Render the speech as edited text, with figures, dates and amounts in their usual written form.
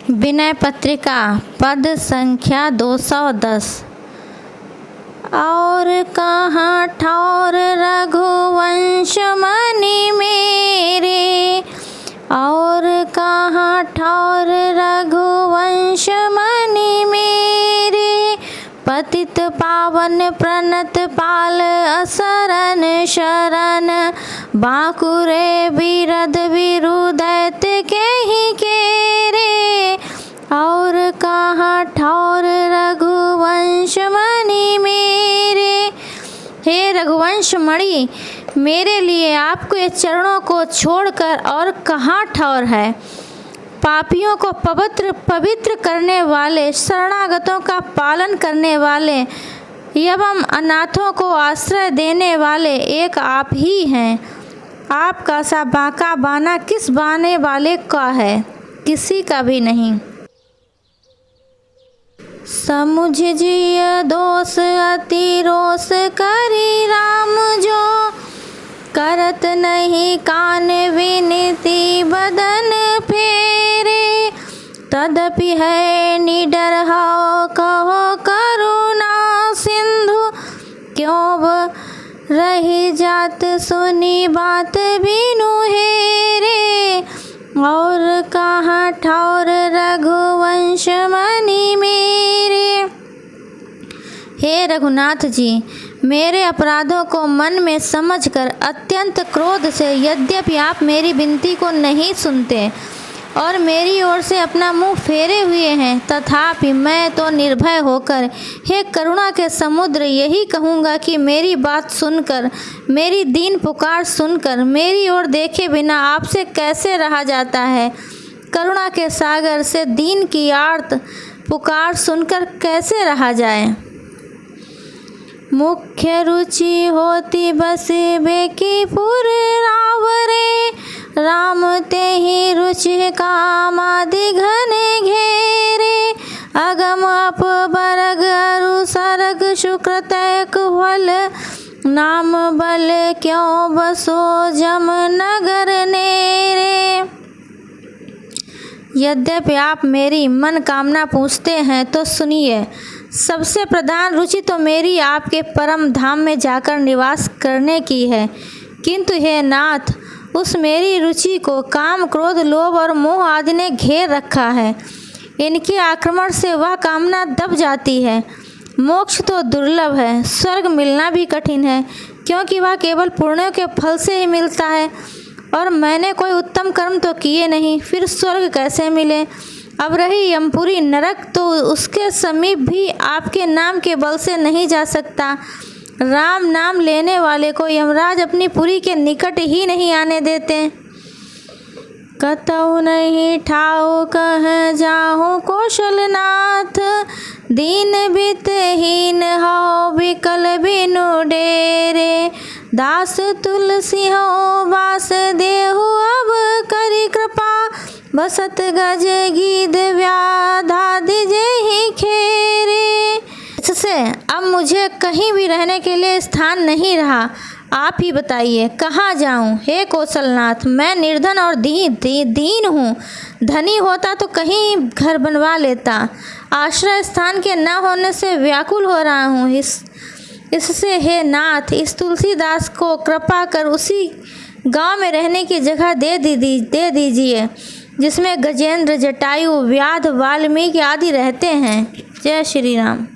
विनय पत्रिका पद संख्या 210। और कहाँ ठौर रघुवंश मणि मेरे, और कहाँ ठौर रघुवंश मणि मेरे, पतित पावन प्रणत पाल असरन शरण, बांकुरे बिरद विरुदैत के ही केरे, और कहाँ ठौर रघुवंश मणि मेरे। हे रघुवंश मणि, मेरे लिए आपके चरणों को छोड़कर और कहाँ ठौर है। पापियों को पवित्र करने वाले, शरणागतों का पालन करने वाले एवं अनाथों को आश्रय देने वाले एक आप ही हैं। आपका सा बांका बाना किस बाने वाले का है, किसी का भी नहीं। समुझ जिय दोष अति रोष करी राम जो, करत नहीं कान विनती बदन फेरे, तदपि है निडर हो कहो करुणा सिंधु, क्यों रही जात सुनी बात बिनु हेरे, और कहाँ ठौर रघुवंश मणि मेरे। हे रघुनाथ जी, मेरे अपराधों को मन में समझकर अत्यंत क्रोध से यद्यपि आप मेरी विनती को नहीं सुनते और मेरी ओर से अपना मुंह फेरे हुए हैं, तथापि मैं तो निर्भय होकर हे करुणा के समुद्र यही कहूँगा कि मेरी बात सुनकर, मेरी दीन पुकार सुनकर, मेरी ओर देखे बिना आपसे कैसे रहा जाता है। करुणा के सागर से दीन की आर्त पुकार सुनकर कैसे रहा जाए। मुख्य रुचि होती बसे बेकी पुर रावरे, राम ते ही रुचि काम आदि घने घेरे, अगम अप बरग अरु सरग शुक्रतैक फल, नाम बल क्यों बसो जम नगर नेरे। यद्यपि आप मेरी मन कामना पूछते हैं तो सुनिए। सबसे प्रधान रुचि तो मेरी आपके परम धाम में जाकर निवास करने की है, किंतु हे नाथ, उस मेरी रुचि को काम, क्रोध, लोभ और मोह आदि ने घेर रखा है। इनके आक्रमण से वह कामना दब जाती है। मोक्ष तो दुर्लभ है, स्वर्ग मिलना भी कठिन है, क्योंकि वह केवल पुण्यों के फल से ही मिलता है, और मैंने कोई उत्तम कर्म तो किए नहीं, फिर स्वर्ग कैसे मिले। अब रही यमपुरी नरक, तो उसके समीप भी आपके नाम के बल से नहीं जा सकता। राम नाम लेने वाले को यमराज अपनी पुरी के निकट ही नहीं आने देते। कतहु नहीं ठाऊ कह जाहूँ कौशलनाथ, दीन बितहीन हो विकल बिनु डेरे, दास तुलसी हो बास देहु अब करी कृपा, बसत गज गीध व्याधादि जेहि खेरे। इससे अब मुझे कहीं भी रहने के लिए स्थान नहीं रहा। आप ही बताइए कहाँ जाऊँ। हे कौशलनाथ, मैं निर्धन और दीन हूँ। धनी होता तो कहीं घर बनवा लेता। आश्रय स्थान के न होने से व्याकुल हो रहा हूँ। इससे हे नाथ, इस तुलसीदास को कृपा कर उसी गांव में रहने की जगह दे दीजिए जिसमें गजेंद्र, जटायु, व्याध, वाल्मीकि आदि रहते हैं। जय श्री राम।